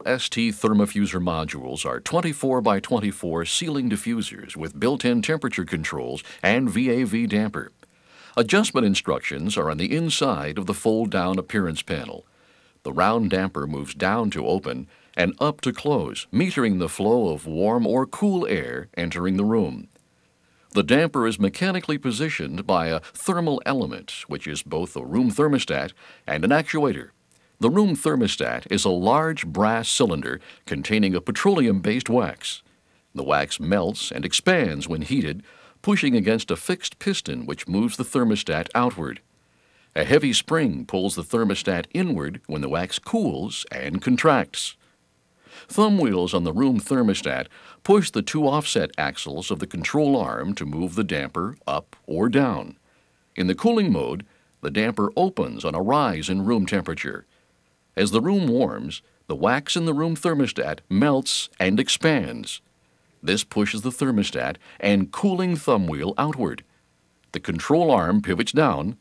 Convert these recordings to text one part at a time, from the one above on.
ST ThermaFuser modules are 24 by 24 ceiling diffusers with built-in temperature controls and VAV damper. Adjustment instructions are on the inside of the fold-down appearance panel. The round damper moves down to open and up to close, metering the flow of warm or cool air entering the room. The damper is mechanically positioned by a thermal element, which is both a room thermostat and an actuator. The room thermostat is a large brass cylinder containing a petroleum-based wax. The wax melts and expands when heated, pushing against a fixed piston which moves the thermostat outward. A heavy spring pulls the thermostat inward when the wax cools and contracts. Thumb wheels on the room thermostat push the two offset axles of the control arm to move the damper up or down. In the cooling mode, the damper opens on a rise in room temperature. As the room warms, the wax in the room thermostat melts and expands. This pushes the thermostat and cooling thumb wheel outward. The control arm pivots down,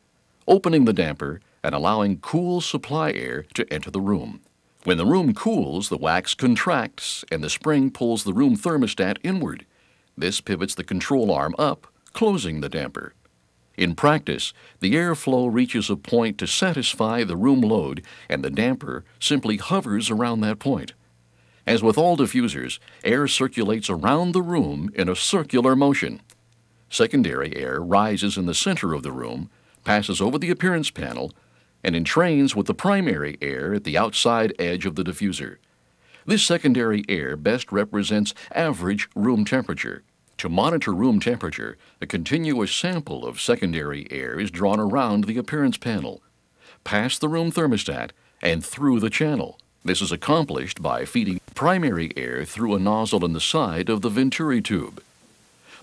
opening the damper and allowing cool supply air to enter the room. When the room cools, the wax contracts and the spring pulls the room thermostat inward. This pivots the control arm up, closing the damper. In practice, the airflow reaches a point to satisfy the room load, and the damper simply hovers around that point. As with all diffusers, air circulates around the room in a circular motion. Secondary air rises in the center of the room, passes over the appearance panel, and entrains with the primary air at the outside edge of the diffuser. This secondary air best represents average room temperature. To monitor room temperature, a continuous sample of secondary air is drawn around the appearance panel, past the room thermostat, and through the channel. This is accomplished by feeding primary air through a nozzle in the side of the venturi tube.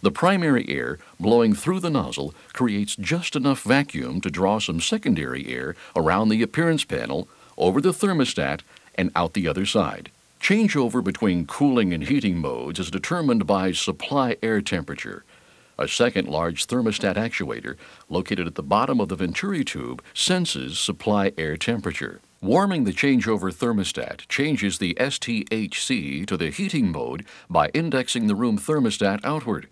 The primary air blowing through the nozzle creates just enough vacuum to draw some secondary air around the appearance panel, over the thermostat, and out the other side. Changeover between cooling and heating modes is determined by supply air temperature. A second large thermostat actuator, located at the bottom of the venturi tube, senses supply air temperature. Warming the changeover thermostat changes the STHC to the heating mode by indexing the room thermostat outward.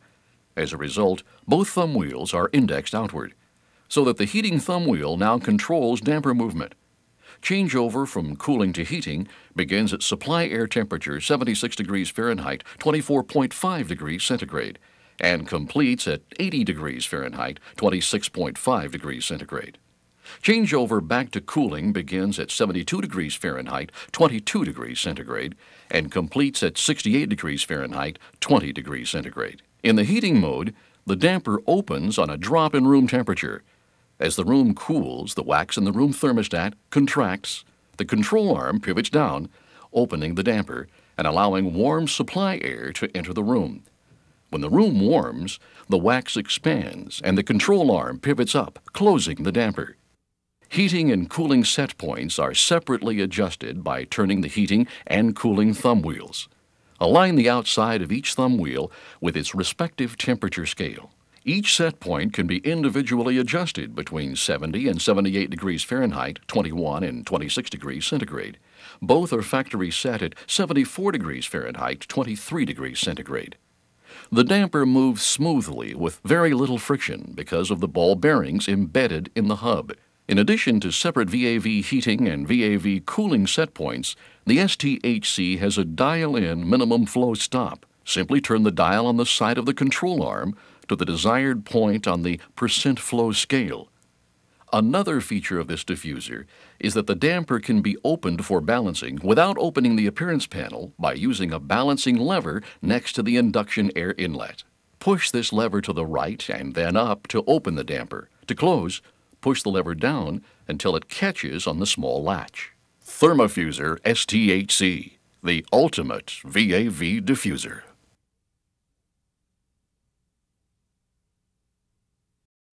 As a result, both thumb wheels are indexed outward, so that the heating thumb wheel now controls damper movement. Changeover from cooling to heating begins at supply air temperature 76 degrees Fahrenheit, 24.5 degrees centigrade, and completes at 80 degrees Fahrenheit, 26.5 degrees centigrade. Changeover back to cooling begins at 72 degrees Fahrenheit, 22 degrees centigrade, and completes at 68 degrees Fahrenheit, 20 degrees centigrade. In the heating mode, the damper opens on a drop in room temperature. As the room cools, the wax in the room thermostat contracts, the control arm pivots down, opening the damper and allowing warm supply air to enter the room. When the room warms, the wax expands and the control arm pivots up, closing the damper. Heating and cooling set points are separately adjusted by turning the heating and cooling thumb wheels. Align the outside of each thumb wheel with its respective temperature scale. Each set point can be individually adjusted between 70 and 78 degrees Fahrenheit, 21 and 26 degrees centigrade. Both are factory set at 74 degrees Fahrenheit, 23 degrees centigrade. The damper moves smoothly with very little friction because of the ball bearings embedded in the hub. In addition to separate VAV heating and VAV cooling set points, the STHC has a dial-in minimum flow stop. Simply turn the dial on the side of the control arm to the desired point on the percent flow scale. Another feature of this diffuser is that the damper can be opened for balancing without opening the appearance panel by using a balancing lever next to the induction air inlet. Push this lever to the right and then up to open the damper. To close, push the lever down until it catches on the small latch. ThermaFuser STHC, the ultimate VAV diffuser.